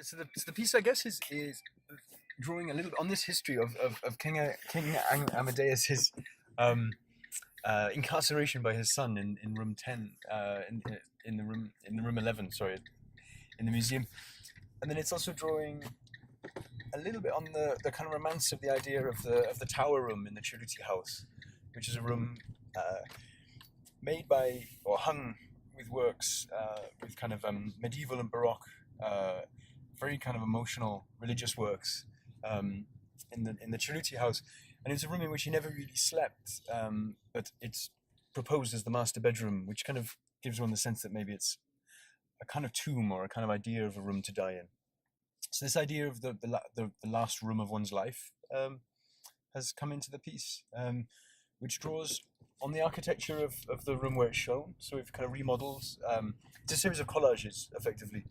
so the piece, I guess, is drawing a little on this history of King Amadeus's um, incarceration by his son in room 10, in the room 11, sorry, in the museum. And then it's also drawing a little bit on the kind of romance of the idea of the tower room in the Cerruti house, which is a room made by or hung with works with kind of medieval and Baroque, very kind of emotional religious works in the Cerruti house. And it's a room in which he never really slept, but it's proposed as the master bedroom, which kind of gives one the sense that maybe it's a kind of tomb or a kind of idea of a room to die in. So this idea of the last room of one's life has come into the piece, which draws on the architecture of the room where it's shown. So we've kind of remodeled. It's a series of collages, effectively,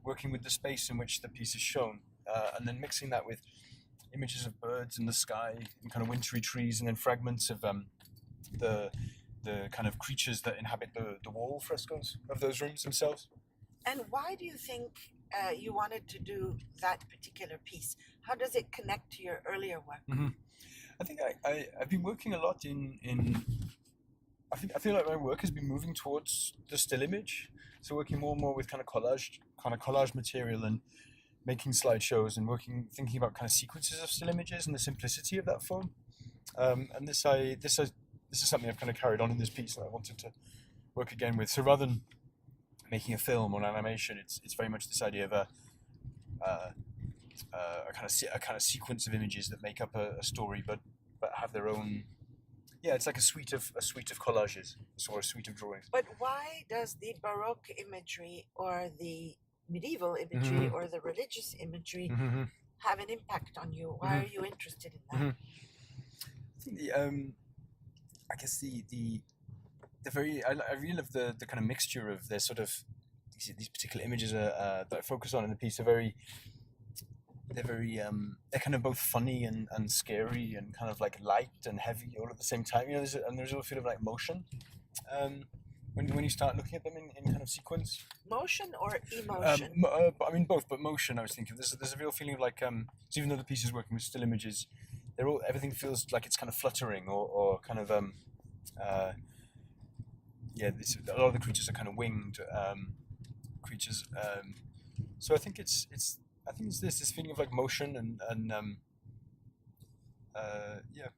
working with the space in which the piece is shown, and then mixing that with images of birds in the sky and kind of wintry trees, and then fragments of the kind of creatures that inhabit the wall frescoes of those rooms themselves. And why do you think you wanted to do that particular piece? How does it connect to your earlier work? Mm-hmm. I think I've been working a lot in I feel like my work has been moving towards the still image. So working more and more with kind of collage material and making slideshows and thinking about kind of sequences of still images and the simplicity of that form. And this is something I've kind of carried on in this piece that I wanted to work again with. So rather than making a film or an animation, it's very much this idea of a kind of sequence of images that make up a story, but have their own. Yeah, it's like a suite of collages, or a suite of drawings. But why does the Baroque imagery or the medieval imagery or the religious imagery have an impact on you? Why are you interested in that? I think I guess the very I really love the kind of mixture of their sort of these particular images that I focus on in the piece they're kind of both funny and scary and kind of like light and heavy all at the same time. There's a feel of like motion when you start looking at them in kind of sequence. Motion or emotion? I mean both, but motion. I was thinking there's a real feeling of like so even though the piece is working with still images, everything feels like it's kind of fluttering or kind of a lot of the creatures are kind of winged creatures. So I think it's this feeling of like motion and yeah.